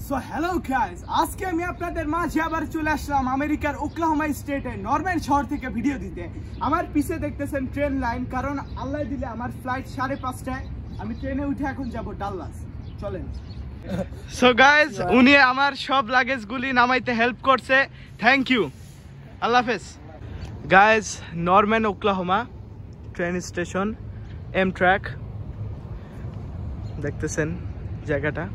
So hello guys, আজকে আমি আপনাদের মাঝে আবার চলে আসলাম আমেরিকার ওকলাহোমা স্টেটে নরম্যান শহর থেকে ভিডিও দিতে। আমার পিছে দেখতেছেন ট্রেন লাইন, কারণ আল্লাহ দিলে আমার ফ্লাইট 5:30টায়। আমি ট্রেনে উঠে এখন যাব ডাল্লাস। চলেন। সো গাইস, উনি আমার সব লাগেজগুলি নামাইতে হেল্প করছে, থ্যাংক ইউ। আল্লাহ হাফেজ। Guys, Norman Oklahoma train station, Amtrak দেখতেছেন জায়গাটা।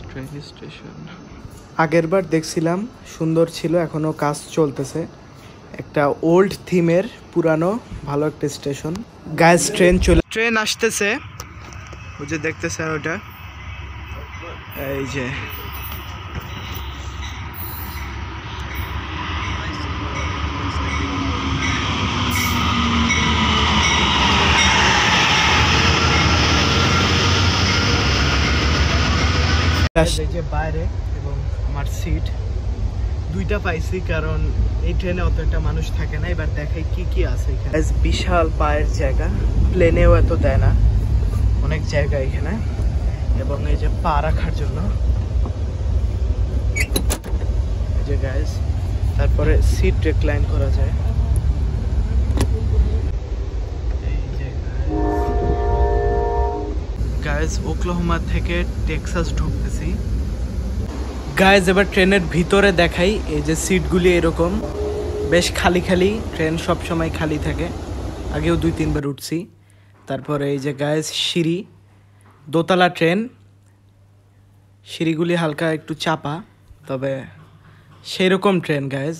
ট্রেন স্টেশন আগের বার দেখছিলাম, সুন্দর ছিল, এখনো কাজ চলতেছে। একটা ওল্ড থিমের পুরানো ভালো একটা স্টেশন। গাইস, ট্রেন আসতেছে, ওই যে দেখতেছেন ওটা, এই যে বাইরে। এবং আমার সিট দুইটা পাইছি, কারণ এই ট্রেনে অত একটা মানুষ থাকে না। এবার দেখাই কি কি আছে এখানে। বিশাল পায়ের জায়গা, প্লেনেও এত দেয় না, অনেক জায়গা এখানে। এবং এই যে পা রাখার জন্য এই যে গাইস, তারপরে সিট রিক্লাইন করা যায়। গাইস, ওকলাহোমা থেকে টেক্সাস ঢুকতেছি। গাইস, এবার ট্রেনের ভিতরে দেখাই। এই যে সিটগুলি এরকম বেশ খালি খালি, ট্রেন সব সময় খালি থাকে। আগেও 2-3 বার উঠছি। তারপরে এই যে গাইস সিঁড়ি, দোতলা ট্রেন, সিঁড়িগুলি হালকা একটু চাপা, তবে সেই রকম ট্রেন গাইস।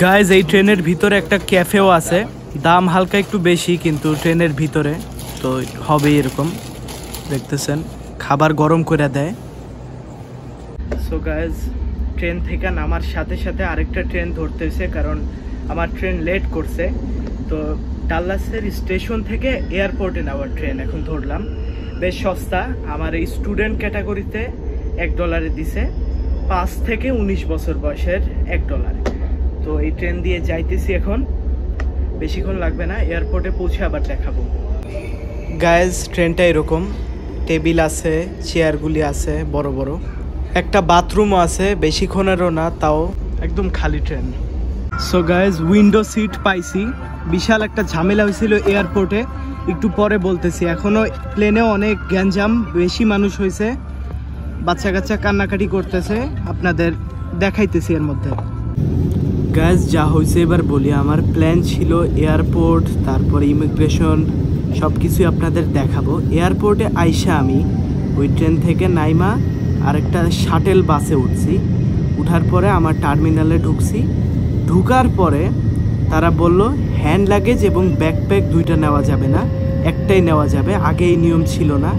গাইজ, এই ট্রেনের ভিতরে একটা ক্যাফেও আছে, দাম হালকা একটু বেশি, কিন্তু ট্রেনের ভিতরে তো হবে এরকম। দেখতেছেন খাবার গরম করে দেয়। সো গাইজ, ট্রেন থেকে নামার সাথে সাথে আরেকটা ট্রেন ধরতেছে, কারণ আমার ট্রেন লেট করছে। তো ডাল্লাসের স্টেশন থেকে এয়ারপোর্টে নেওয়ার ট্রেন এখন ধরলাম। বেশ সস্তা, আমার এই স্টুডেন্ট ক্যাটাগরিতে $1 দিছে, 5 থেকে 19 বছর বয়সের $1। তো এই ট্রেন দিয়ে যাইতেছি এখন, বেশিক্ষণ লাগবে না, এয়ারপোর্টে পৌঁছে আবার দেখাবো। গাইজ, ট্রেনটা এরকম, টেবিল আছে, চেয়ারগুলি আছে বড় বড়, একটা বাথরুমও আছে, বেশিক্ষণেরও না, তাও একদম খালি train. So guys, window seat পাইছি। বিশাল একটা ঝামেলা হয়েছিল এয়ারপোর্টে, একটু পরে বলতেছি। এখনও প্লেনেও অনেক গ্যাঞ্জাম, বেশি মানুষ হয়েছে, বাচ্চা কাচ্চা কান্নাকাটি করতেছে, আপনাদের দেখাইতেছি এর মধ্যে। গাইজ, যা হয়েছে এবার বলি। আমার প্ল্যান ছিল এয়ারপোর্ট, তারপরে ইমিগ্রেশন, সব কিছুই আপনাদের দেখাবো। এয়ারপোর্টে আইসা আমি ওই ট্রেন থেকে নাইমা আরেকটা শাটেল বাসে উঠছি। উঠার পরে আমার টার্মিনালে ঢুকছি। ঢুকার পরে তারা বলল হ্যান্ড লাগেজ এবং ব্যাকপ্যাক দুইটা নেওয়া যাবে না, একটাই নেওয়া যাবে। আগে এই নিয়ম ছিল না।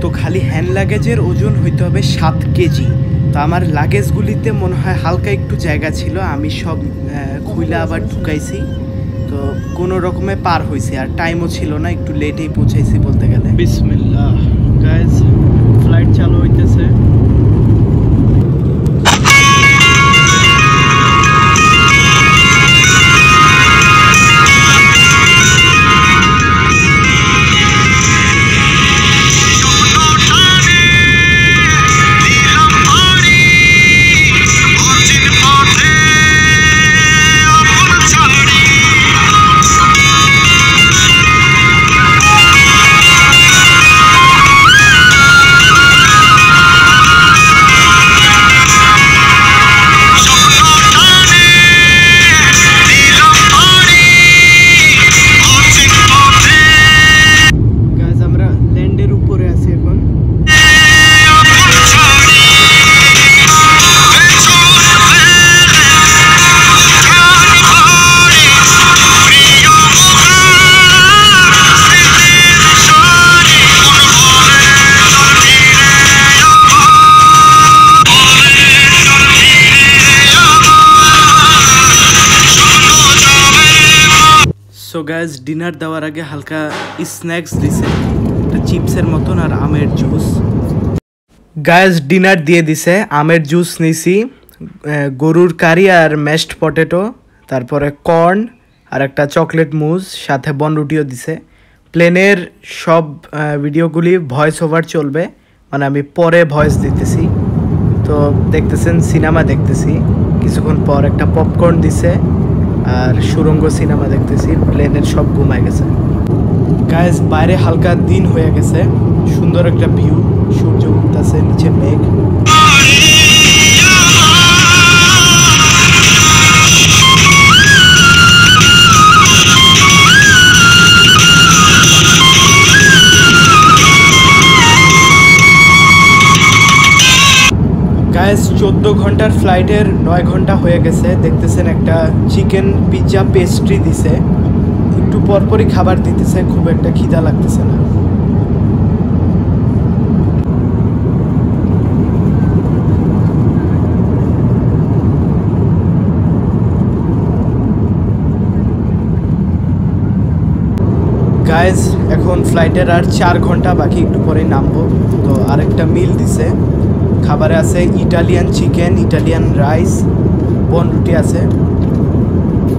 তো খালি হ্যান্ড লাগেজের ওজন হইতে হবে 7 কেজি। তো আমার লাগেজগুলিতে মনে হয় হালকা একটু জায়গা ছিল, আমি সব খুইলা আবার ঢুকাইছি। তো কোনো রকমে পার হয়েছি, আর টাইমও ছিল না, একটু লেটেই পৌঁছাইছি বলতে গেলে। বিসমিল্লাহ। গাইজ, ফ্লাইট চালু হইতেছে। সো গাইজ, ডিনার দেওয়ার আগে হালকা স্ন্যাক্স দিছে, একটা চিপসের মতন আর আমের জুস। গাইজ, ডিনার দিয়ে দিছে, আমের জুস নিছি, গরুর কারি আর ম্যাশড পটেটো, তারপরে কর্ন আর একটা চকলেট মুজ, সাথে বনরুটিও দিছে। প্লেনের সব ভিডিওগুলি ভয়েস ওভার চলবে, মানে আমি পরে ভয়েস দিতেছি। তো দেখতেছেন সিনেমা দেখতেছি, কিছুক্ষণ পর একটা পপকর্ন দিছে আর সুরঙ্গ সিনেমা দেখতেছি। প্লেনের সব ঘুমায় গেছে। গাইজ বাইরে হালকা দিন হয়ে গেছে, সুন্দর একটা ভিউ, সূর্য উঠতেছে, নিচে মেঘ। গাইজ 14 ঘন্টার ফ্লাইটের 9 ঘন্টা হয়ে গেছে। দেখতেছেন একটা চিকেন পিৎজা পেস্ট্রি দিছে, একটু পরপরই খাবার দিতেছে, খুব একটা খিদা লাগতেছে না। গাইজ এখন ফ্লাইটের আর 4 ঘন্টা বাকি, একটু পরেই নামবো। তো আরেকটা মিল দিছে, খাবারে আছে ইটালিয়ান চিকেন, ইটালিয়ান রাইস, বনরুটি আছে,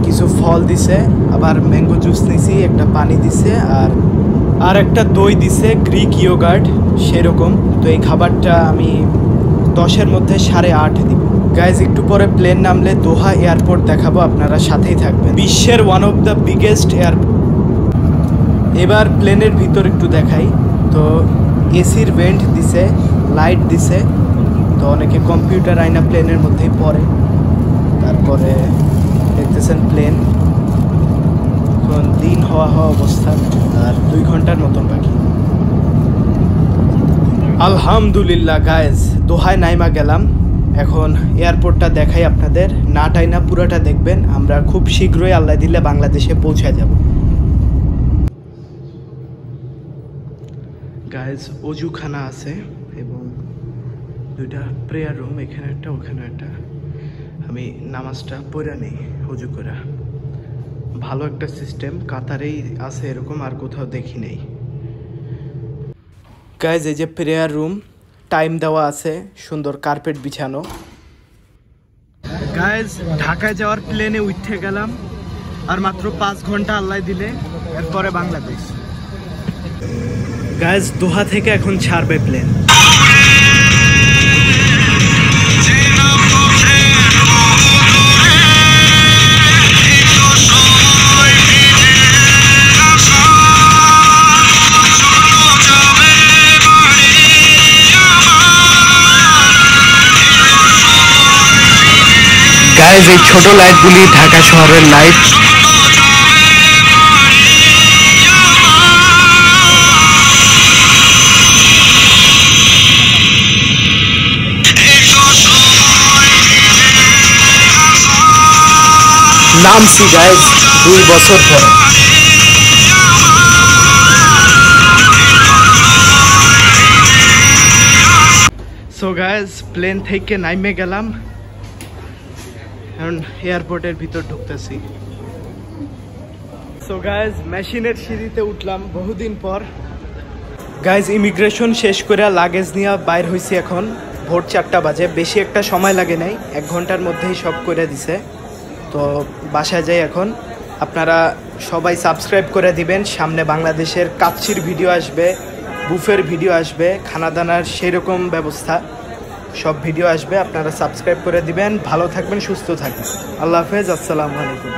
কিছু ফল দিছে, আবার ম্যাঙ্গো জুস নিছি, একটা পানি দিছে আর একটা দই দিছে, গ্রিক ইয়োগার্ট সেরকম। তো এই খাবারটা আমি 10-এর মধ্যে 8.5 দিব। গাইজ একটু পরে প্লেন নামলে দোহা এয়ারপোর্ট দেখাবো, আপনারা সাথেই থাকবেন। বিশ্বের one of the biggest airport. এবার প্লেনের ভিতর একটু দেখাই। তো এসির ভেন্ট দিছে, লাইট দিছে, তো অনেকে কম্পিউটার আয়না প্লেনের মধ্যেই পড়ে। তারপরে দেখতেছেন প্লেন এখন দিন হওয়া অবস্থা, আর 2 ঘন্টার মতন বাকি। আলহামদুলিল্লাহ গাইজ দোহায় নাইমা গেলাম। এখন এয়ারপোর্টটা দেখাই আপনাদের, না টাইনা পুরাটা দেখবেন। আমরা খুব শীঘ্রই আল্লাহ দিলে বাংলাদেশে পৌঁছে যাব। গাইজ অজুখানা আছে এবং 2টা প্রেয়ার রুম, এখানে একটা ওখানে একটা। আমি নামাজটা পড়ে নেই অজু করে। ভালো একটা সিস্টেম, কাতারেই আছে এরকম, আর কোথাও দেখি নেই। গাইজ এই যে প্রেয়ার রুম, টাইম দেওয়া আছে, সুন্দর কার্পেট বিছানো। গাইজ ঢাকায় যাওয়ার প্লেনে উঠে গেলাম, আর মাত্র 5 ঘন্টা আল্লাহ দিলে এরপরে বাংলাদেশ। গাইজ দোহা থেকে এখন ছাড়বে প্লেন। গাইজ এই ছোট লাইটগুলি ঢাকা শহরের লাইট। নামছি গাইজ 2 বছর পরে। সো গাইজ প্লেন থেকে নাইমে গেলাম, এখন এয়ারপোর্টের ভিতর ঢুকতেছি। সো গাইজ মেশিনের সিঁড়িতে উঠলাম বহুদিন পর। গাইজ ইমিগ্রেশন শেষ করে লাগেজ নিয়ে বাইর হয়েছি, এখন ভোর 4টা বাজে। বেশি একটা সময় লাগে নাই, 1 ঘন্টার মধ্যেই সব করে দিছে। তো বাসায় যাই এখন। আপনারা সবাই সাবস্ক্রাইব করে দিবেন, সামনে বাংলাদেশের কাচ্চির ভিডিও আসবে, বুফের ভিডিও আসবে, খানাদানার সেরকম ব্যবস্থা সব ভিডিও আসবে। আপনারা সাবস্ক্রাইব করে দিবেন। ভালো থাকবেন, সুস্থ থাকবেন। আল্লাহ হাফেজ, আসসালামু আলাইকুম।